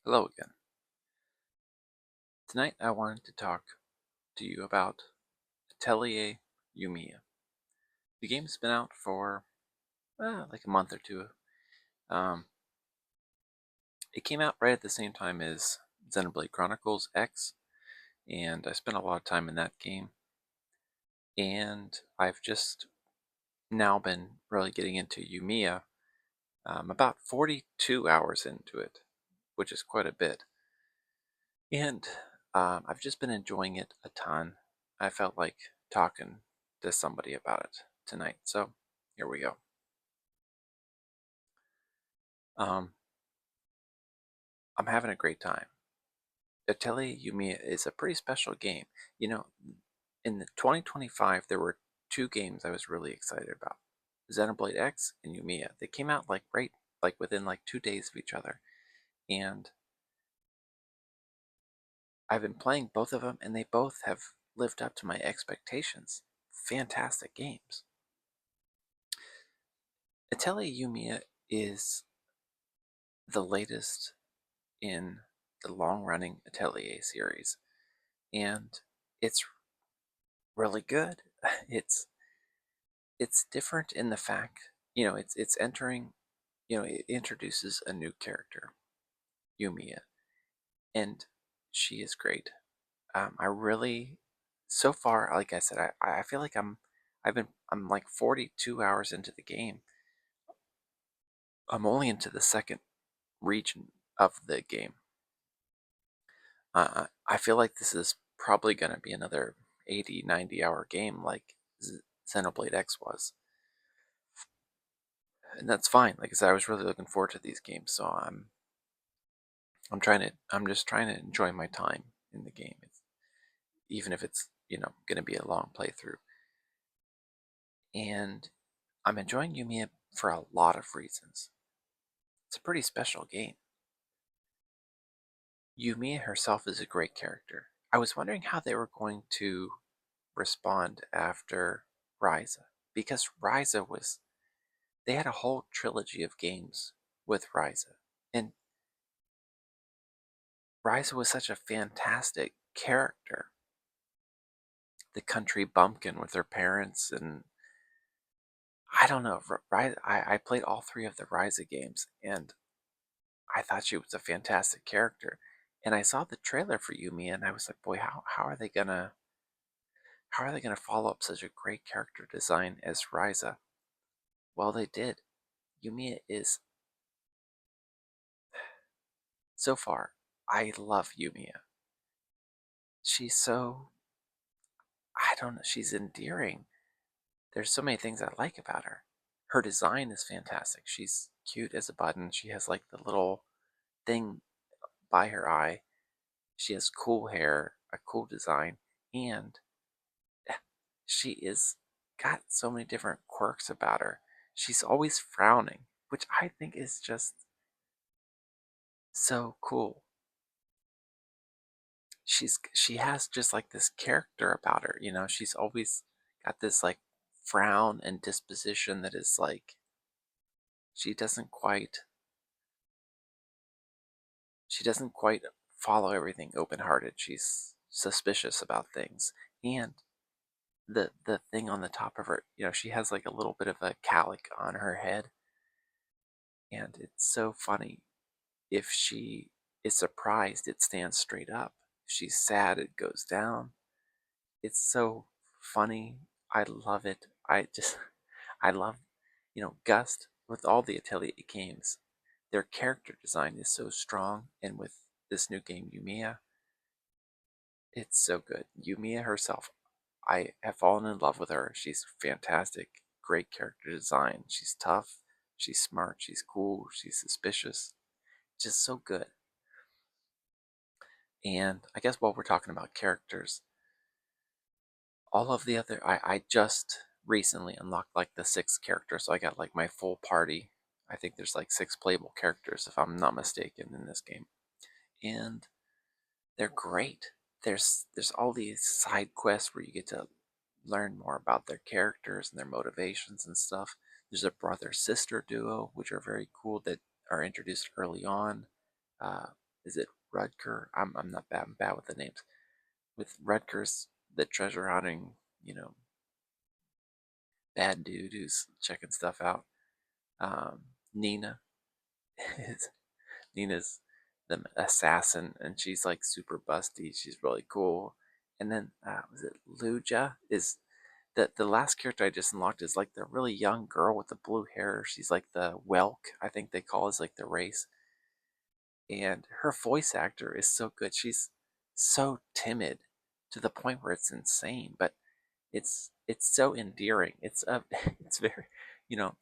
Hello again. Tonight I wanted to talk to you about Atelier Yumia. The game's been out for like a month or two. Um, it came out right at the same time as Xenoblade Chronicles X, and I spent a lot of time in that game. And I've just now been really getting into Yumia. About 42 hours into it, which is quite a bit. And I've just been enjoying it a ton. I felt like talking to somebody about it tonight, so here we go. Um, I'm having a great time. Atelier Yumia is a pretty special game. You know, in the 2025, there were two games I was really excited about: Xenoblade X and Yumia. They came out like within like 2 days of each other, and I've been playing both of them, and they both have lived up to my expectations. Fantastic games. Atelier Yumia is the latest in the long-running Atelier series, and it's really good. It's different in the fact, it's entering, it introduces a new character, Yumia, and she is great. I really, so far, like I said, I feel like I'm like 42 hours into the game. I'm only into the second region of the game. I feel like this is probably going to be another 80, 90-hour game like Xenoblade X was. And that's fine. Like I said, I was really looking forward to these games, so I'm just trying to enjoy my time in the game, even if it's going to be a long playthrough. And I'm enjoying Yumia for a lot of reasons. It's a pretty special game. Yumia herself is a great character. I was wondering how they were going to respond after Ryza, because they had a whole trilogy of games with Ryza, and Ryza was such a fantastic character. The country bumpkin with her parents, and I don't know. I played all three of the Ryza games, and I thought she was a fantastic character. And I saw the trailer for Yumi, and I was like, boy, how are they gonna follow up such a great character design as Ryza? Well, they did. Yumi is so far. I love Yumia. She's so, I don't know, she's endearing. There's so many things I like about her. Her design is fantastic. She's cute as a button. She has like the little thing by her eye. She has cool hair, a cool design, and she is got so many different quirks about her. She's always frowning, which I think is just so cool. She has just like this character about her, she's always got this like frown and disposition that is like she doesn't quite she doesn't quite follow everything open-hearted. She's suspicious about things. And the thing on the top of her, she has like a little bit of a calic on her head, and it's so funny. If she is surprised, it stands straight up. If she's sad, it goes down. It's so funny. I love it. I love, Gust with all the Atelier games. Their character design is so strong, and with this new game, Yumia, it's so good. Yumia herself, I have fallen in love with her. She's fantastic. Great character design. She's tough. She's smart. She's cool. She's suspicious. Just so good. And I guess while we're talking about characters, all of the other, I just recently unlocked like the sixth character, so I got like my full party. I think there's like 6 playable characters, if I'm not mistaken, in this game. And they're great. There's all these side quests where you get to learn more about their characters and their motivations and stuff. There's a brother-sister duo, which are very cool, that are introduced early on. Uh, is it Rudger? I'm not bad. I'm bad with the names. With Rudger's the treasure hunting, you know, bad dude who's checking stuff out. Nina is Nina's the assassin, and she's like super busty. She's really cool. And then was it Luja? Is the last character I just unlocked is like the really young girl with the blue hair. She's like the Welk, I think they call is like the race. And her voice actor is so good. She's so timid to the point where it's insane, but it's so endearing. It's it's very, you know,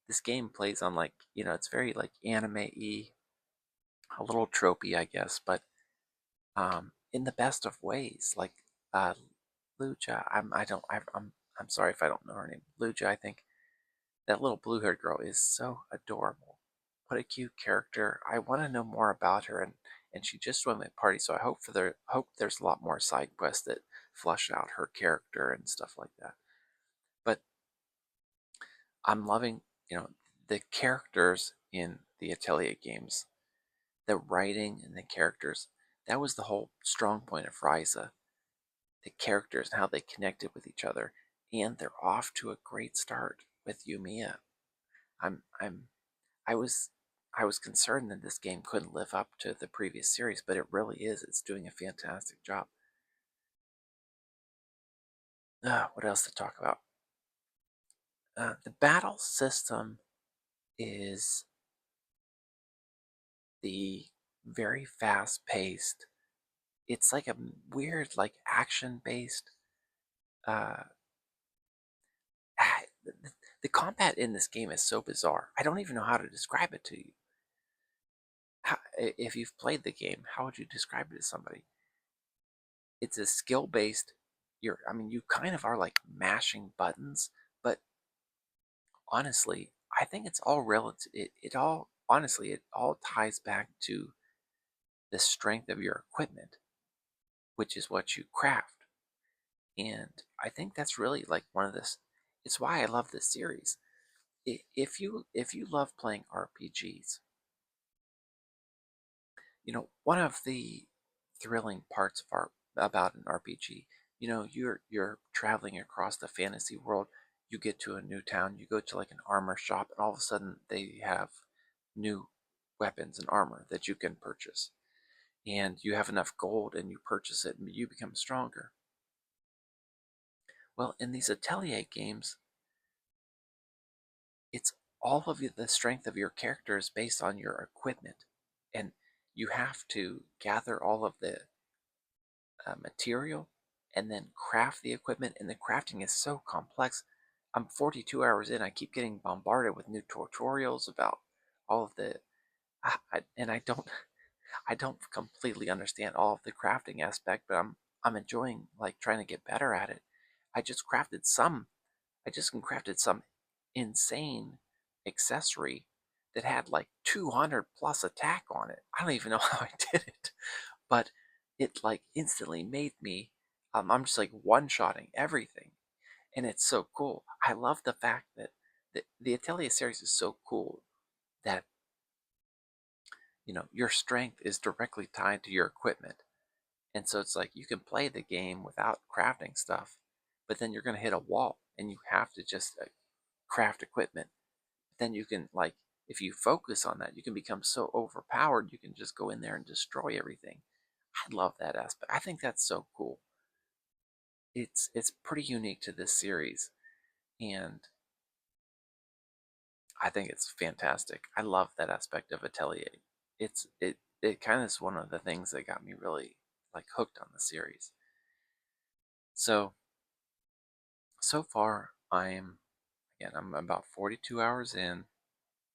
this game plays on like, it's very like anime-y, a little tropey, I guess, but in the best of ways. Like uh, Lucha, I'm sorry if I don't know her name. Lucha, I think that little blue-haired girl is so adorable. What a cute character. I want to know more about her, and she just joined my party, so I hope there's a lot more side quests that flush out her character and stuff like that. But I'm loving, the characters in the Atelier games, the writing and the characters. That was the whole strong point of Ryza, the characters and how they connected with each other, and they're off to a great start with Yumia. I'm I'm I was I was concerned that this game couldn't live up to the previous series, but it really is. It's doing a fantastic job. What else to talk about? The battle system is the very fast paced. It's like a weird, like action based. Uh, the combat in this game is so bizarre. I don't even know how to describe it to you. If you've played the game, how would you describe it to somebody? It's a skill based. You kind of are like mashing buttons, but honestly, I think it's all relative. It all ties back to the strength of your equipment, which is what you craft. And I think that's really like one of this. It's why I love this series. If you love playing RPGs, one of the thrilling parts of about an RPG, you're traveling across the fantasy world. You get to a new town, you go to like an armor shop, and all of a sudden they have new weapons and armor that you can purchase. And you have enough gold and you purchase it and you become stronger. Well, in these Atelier games, it's all of the strength of your character is based on your equipment. And you have to gather all of the material and then craft the equipment. And the crafting is so complex. I'm 42 hours in. I keep getting bombarded with new tutorials about all of the, and I don't completely understand all of the crafting aspect, but I'm enjoying like trying to get better at it. I just crafted some. I just crafted some insane accessory that had like 200 plus attack on it. I don't even know how I did it, but it like instantly made me. I'm just like one-shotting everything, and it's so cool. I love the fact that the Atelier series is so cool that your strength is directly tied to your equipment. And so it's like you can play the game without crafting stuff, but then you're going to hit a wall and you have to just craft equipment. Then you can, like, if you focus on that, you can become so overpowered, you can just go in there and destroy everything. I love that aspect. I think that's so cool. It's pretty unique to this series, and I think it's fantastic. I love that aspect of Atelier. It kind of is one of the things that got me really like hooked on the series. So far I'm about 42 hours in,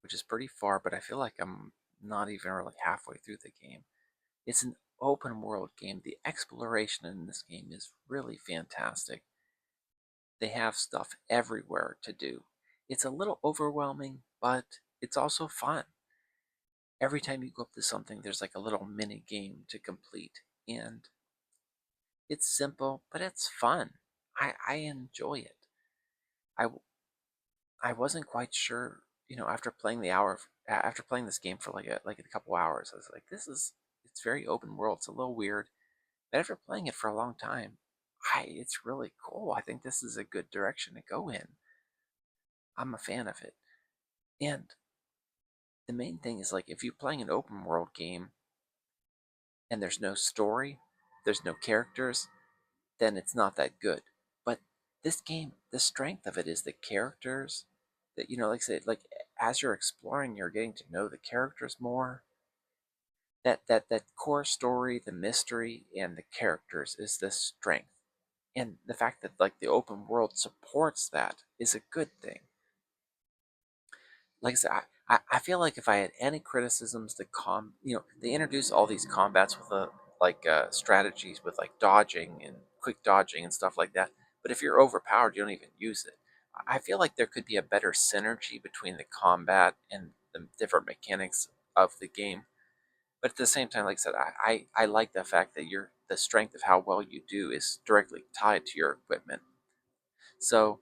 which is pretty far, but I feel like I'm not even really halfway through the game. It's an open world game. The exploration in this game is really fantastic. They have stuff everywhere to do. It's a little overwhelming, but it's also fun. Every time you go up to something, there's like a little mini game to complete, and it's simple, but it's fun. I enjoy it. I I wasn't quite sure, after playing this game for like a couple hours, I was like, it's It's very open world. It's a little weird, but after playing it for a long time, it's really cool. I think this is a good direction to go in. I'm a fan of it. And the main thing is, like, if you're playing an open world game and there's no story, there's no characters, then it's not that good. But this game, the strength of it is the characters. That, like I said, like, as you're exploring, you're getting to know the characters more. That core story, the mystery, and the characters is the strength. And the fact that, like, the open world supports that is a good thing. Like I said, I feel like if I had any criticisms, they introduce all these combats with strategies with, like, dodging and quick dodging and stuff like that. But if you're overpowered, you don't even use it. I feel like there could be a better synergy between the combat and the different mechanics of the game. But at the same time, like I said, I like the fact that the strength of how well you do is directly tied to your equipment. So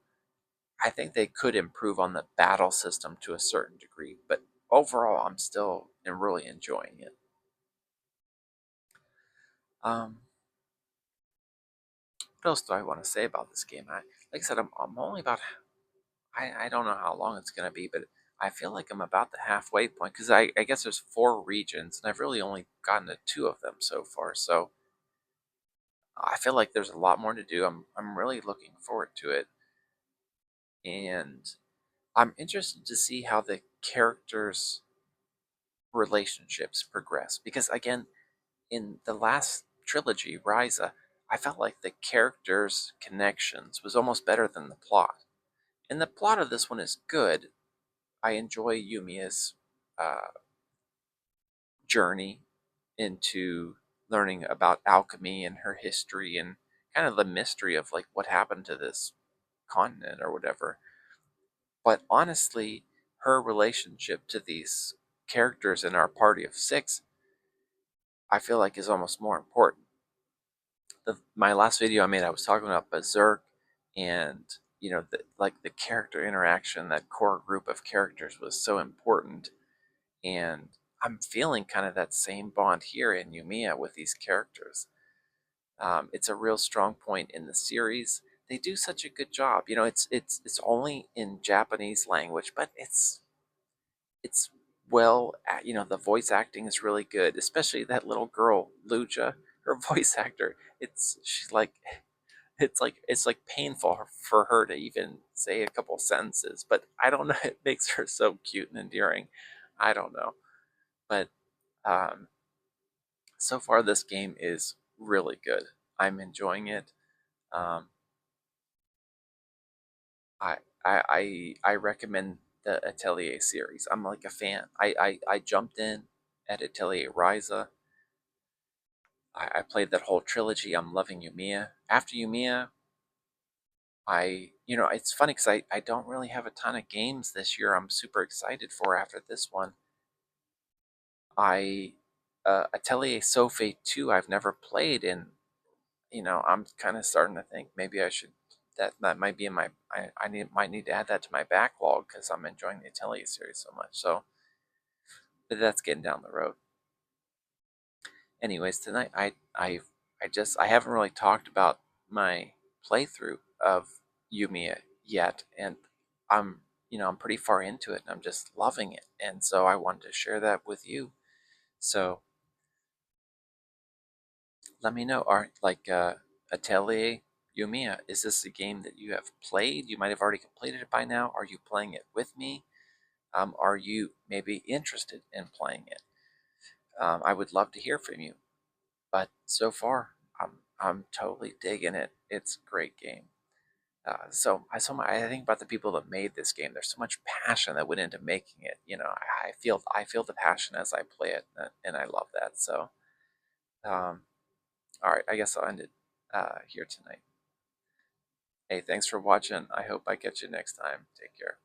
I think they could improve on the battle system to a certain degree, but overall, I'm still really enjoying it. Um, what else do I want to say about this game? Like I said, I'm only about, I don't know how long it's going to be, but I feel like I'm about the halfway point because I guess there's 4 regions, and I've really only gotten to 2 of them so far. So I feel like there's a lot more to do. I'm really looking forward to it, and I'm interested to see how the characters' relationships progress because, again, in the last trilogy, Ryza, I felt like the characters' connections was almost better than the plot. And the plot of this one is good. I enjoy Yumia's uh, journey into learning about alchemy and her history and kind of the mystery of, like, what happened to this continent or whatever. But honestly, her relationship to these characters in our party of 6, I feel like, is almost more important. My last video I made, I was talking about Berserk, and the character interaction, that core group of characters was so important, and I'm feeling kind of that same bond here in Yumia with these characters. It's a real strong point in the series. They do such a good job. It's only in Japanese language, but it's well, the voice acting is really good, especially that little girl Luja. Her voice actor, it's like painful for her to even say a couple sentences, but I don't know, it makes her so cute and endearing. I don't know, but um, so far this game is really good. I'm enjoying it. Um, I I recommend the Atelier series. I'm like a fan. I jumped in at Atelier Ryza. I played that whole trilogy. I'm loving Yumia. After Yumia, it's funny because I don't really have a ton of games this year I'm super excited for after this one. I Atelier Sophie 2 I've never played, and I'm kind of starting to think maybe I should, that might be in my, might need to add that to my backlog because I'm enjoying the Atelier series so much. So, but that's getting down the road. Anyways, tonight I haven't really talked about my playthrough of Yumia yet, and I'm pretty far into it and I'm just loving it, and so I wanted to share that with you. So let me know, are like Atelier Yumia, is this a game that you have played? You might have already completed it by now. Are you playing it with me? Are you maybe interested in playing it? I would love to hear from you. But so far, I'm totally digging it. It's a great game. I think about the people that made this game. There's so much passion that went into making it. I feel the passion as I play it, and I love that. So, um, all right, I guess I'll end it here tonight. Hey, thanks for watching. I hope I catch you next time. Take care.